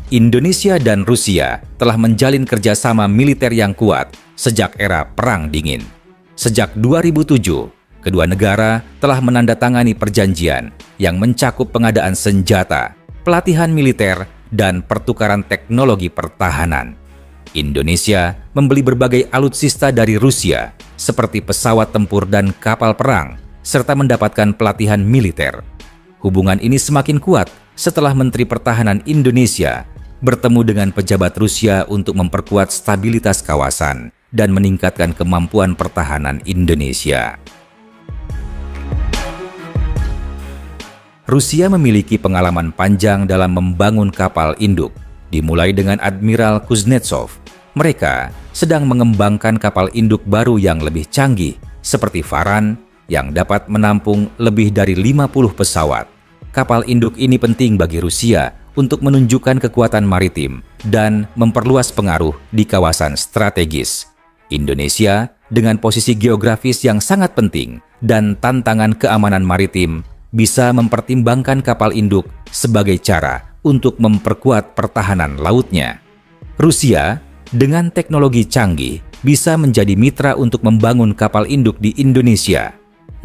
Indonesia dan Rusia telah menjalin kerjasama militer yang kuat sejak era Perang Dingin. Sejak 2007, kedua negara telah menandatangani perjanjian yang mencakup pengadaan senjata, pelatihan militer, dan pertukaran teknologi pertahanan. Indonesia membeli berbagai alutsista dari Rusia, seperti pesawat tempur dan kapal perang, serta mendapatkan pelatihan militer. Hubungan ini semakin kuat setelah Menteri Pertahanan Indonesia bertemu dengan pejabat Rusia untuk memperkuat stabilitas kawasan dan meningkatkan kemampuan pertahanan Indonesia. Rusia memiliki pengalaman panjang dalam membangun kapal induk, dimulai dengan Admiral Kuznetsov. Mereka sedang mengembangkan kapal induk baru yang lebih canggih, seperti Varan, yang dapat menampung lebih dari 50 pesawat. Kapal induk ini penting bagi Rusia untuk menunjukkan kekuatan maritim dan memperluas pengaruh di kawasan strategis. Indonesia, dengan posisi geografis yang sangat penting dan tantangan keamanan maritim, bisa mempertimbangkan kapal induk sebagai cara untuk memperkuat pertahanan lautnya. Rusia, dengan teknologi canggih, bisa menjadi mitra untuk membangun kapal induk di Indonesia.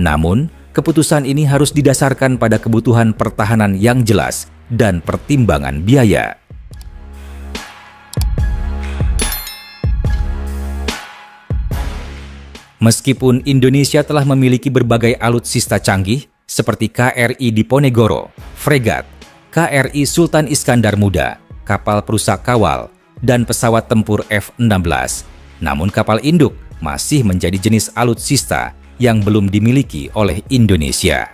Namun, keputusan ini harus didasarkan pada kebutuhan pertahanan yang jelas dan pertimbangan biaya. Meskipun Indonesia telah memiliki berbagai alutsista canggih, seperti KRI Diponegoro, fregat, KRI Sultan Iskandar Muda, kapal perusak kawal, dan pesawat tempur F-16. Namun kapal induk masih menjadi jenis alutsista yang belum dimiliki oleh Indonesia.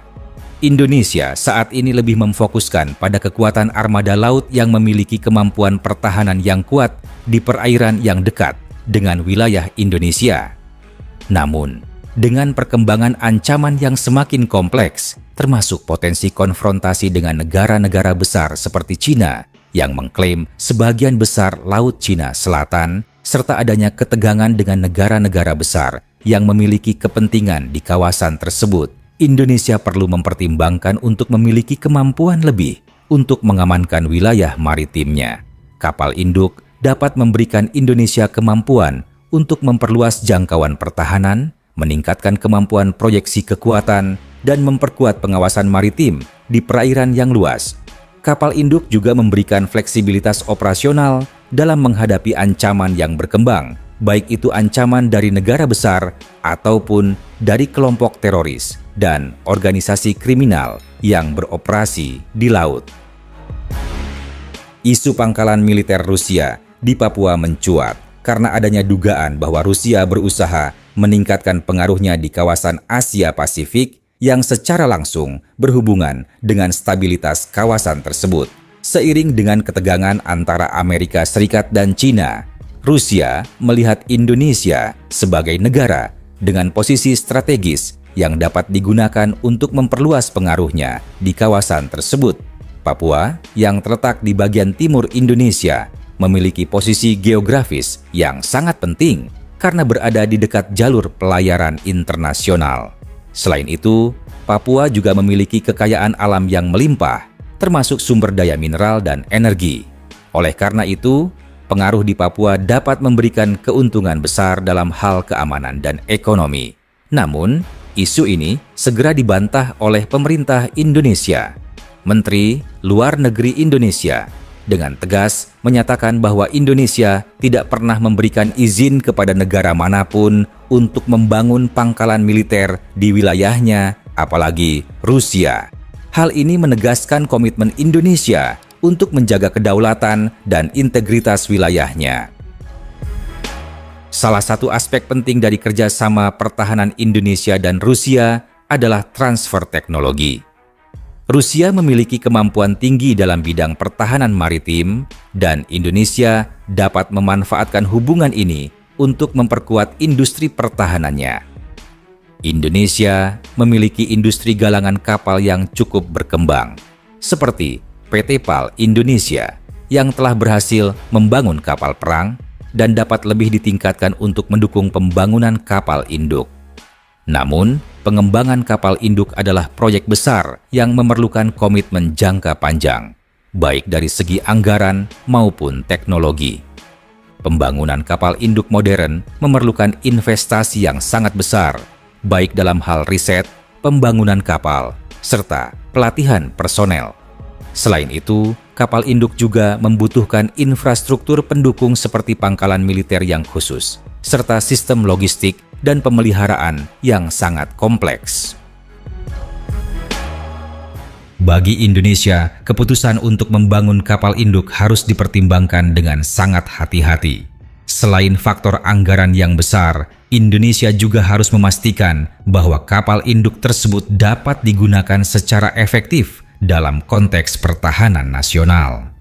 Indonesia saat ini lebih memfokuskan pada kekuatan armada laut yang memiliki kemampuan pertahanan yang kuat di perairan yang dekat dengan wilayah Indonesia. Namun, dengan perkembangan ancaman yang semakin kompleks, termasuk potensi konfrontasi dengan negara-negara besar seperti China yang mengklaim sebagian besar Laut Cina Selatan, serta adanya ketegangan dengan negara-negara besar yang memiliki kepentingan di kawasan tersebut, Indonesia perlu mempertimbangkan untuk memiliki kemampuan lebih untuk mengamankan wilayah maritimnya. Kapal induk dapat memberikan Indonesia kemampuan untuk memperluas jangkauan pertahanan, meningkatkan kemampuan proyeksi kekuatan, dan memperkuat pengawasan maritim di perairan yang luas. Kapal induk juga memberikan fleksibilitas operasional dalam menghadapi ancaman yang berkembang, baik itu ancaman dari negara besar ataupun dari kelompok teroris dan organisasi kriminal yang beroperasi di laut. Isu pangkalan militer Rusia di Papua mencuat karena adanya dugaan bahwa Rusia berusaha meningkatkan pengaruhnya di kawasan Asia Pasifik yang secara langsung berhubungan dengan stabilitas kawasan tersebut. Seiring dengan ketegangan antara Amerika Serikat dan China, Rusia melihat Indonesia sebagai negara dengan posisi strategis yang dapat digunakan untuk memperluas pengaruhnya di kawasan tersebut. Papua, yang terletak di bagian timur Indonesia, memiliki posisi geografis yang sangat penting karena berada di dekat jalur pelayaran internasional. Selain itu, Papua juga memiliki kekayaan alam yang melimpah, termasuk sumber daya mineral dan energi. Oleh karena itu, pengaruh di Papua dapat memberikan keuntungan besar dalam hal keamanan dan ekonomi. Namun, isu ini segera dibantah oleh pemerintah Indonesia. Menteri Luar Negeri Indonesia dengan tegas menyatakan bahwa Indonesia tidak pernah memberikan izin kepada negara manapun untuk membangun pangkalan militer di wilayahnya, apalagi Rusia. Hal ini menegaskan komitmen Indonesia untuk menjaga kedaulatan dan integritas wilayahnya. Salah satu aspek penting dari kerjasama pertahanan Indonesia dan Rusia adalah transfer teknologi. Rusia memiliki kemampuan tinggi dalam bidang pertahanan maritim, dan Indonesia dapat memanfaatkan hubungan ini untuk memperkuat industri pertahanannya. Indonesia memiliki industri galangan kapal yang cukup berkembang, seperti PT PAL Indonesia yang telah berhasil membangun kapal perang dan dapat lebih ditingkatkan untuk mendukung pembangunan kapal induk. Namun, pengembangan kapal induk adalah proyek besar yang memerlukan komitmen jangka panjang. baik dari segi anggaran maupun teknologi. Pembangunan kapal induk modern memerlukan investasi yang sangat besar, baik dalam hal riset, pembangunan kapal, serta pelatihan personel. Selain itu, kapal induk juga membutuhkan infrastruktur pendukung seperti pangkalan militer yang khusus, serta sistem logistik dan pemeliharaan yang sangat kompleks. Bagi Indonesia, keputusan untuk membangun kapal induk harus dipertimbangkan dengan sangat hati-hati. Selain faktor anggaran yang besar, Indonesia juga harus memastikan bahwa kapal induk tersebut dapat digunakan secara efektif dalam konteks pertahanan nasional.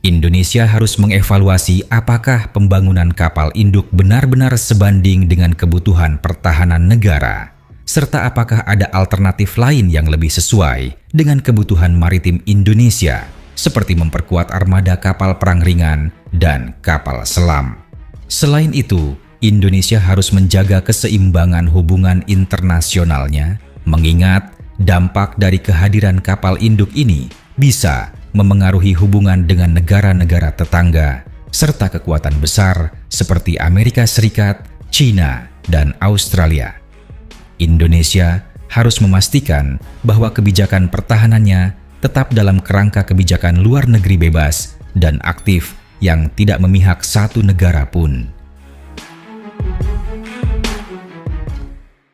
Indonesia harus mengevaluasi apakah pembangunan kapal induk benar-benar sebanding dengan kebutuhan pertahanan negara, serta apakah ada alternatif lain yang lebih sesuai dengan kebutuhan maritim Indonesia, seperti memperkuat armada kapal perang ringan dan kapal selam. Selain itu, Indonesia harus menjaga keseimbangan hubungan internasionalnya, mengingat dampak dari kehadiran kapal induk ini bisa memengaruhi hubungan dengan negara-negara tetangga, serta kekuatan besar seperti Amerika Serikat, China, dan Australia. Indonesia harus memastikan bahwa kebijakan pertahanannya tetap dalam kerangka kebijakan luar negeri bebas dan aktif yang tidak memihak satu negara pun.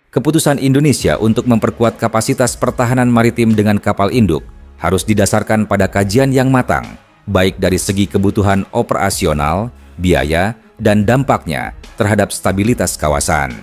Keputusan Indonesia untuk memperkuat kapasitas pertahanan maritim dengan kapal induk harus didasarkan pada kajian yang matang, baik dari segi kebutuhan operasional, biaya, dan dampaknya terhadap stabilitas kawasan.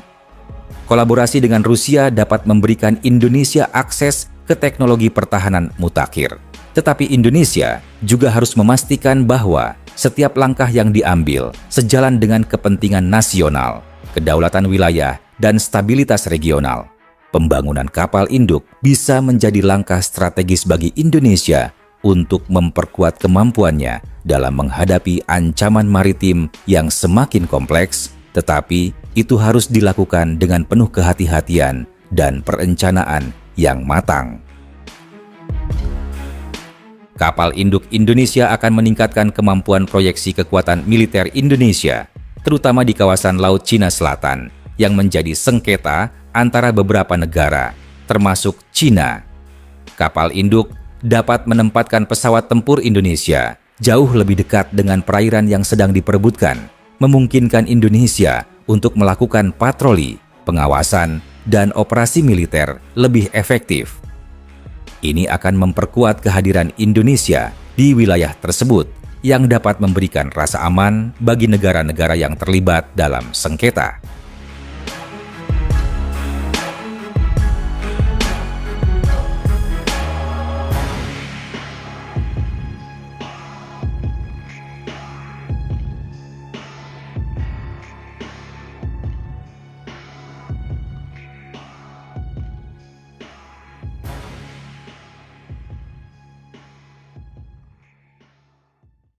Kolaborasi dengan Rusia dapat memberikan Indonesia akses ke teknologi pertahanan mutakhir. Tetapi Indonesia juga harus memastikan bahwa setiap langkah yang diambil sejalan dengan kepentingan nasional, kedaulatan wilayah, dan stabilitas regional. Pembangunan kapal induk bisa menjadi langkah strategis bagi Indonesia untuk memperkuat kemampuannya dalam menghadapi ancaman maritim yang semakin kompleks, tetapi itu harus dilakukan dengan penuh kehati-hatian dan perencanaan yang matang. Kapal induk Indonesia akan meningkatkan kemampuan proyeksi kekuatan militer Indonesia, terutama di kawasan Laut Cina Selatan, yang menjadi sengketa antara beberapa negara, termasuk Cina. Kapal induk dapat menempatkan pesawat tempur Indonesia jauh lebih dekat dengan perairan yang sedang diperebutkan, memungkinkan Indonesia untuk melakukan patroli, pengawasan, dan operasi militer lebih efektif. Ini akan memperkuat kehadiran Indonesia di wilayah tersebut yang dapat memberikan rasa aman bagi negara-negara yang terlibat dalam sengketa.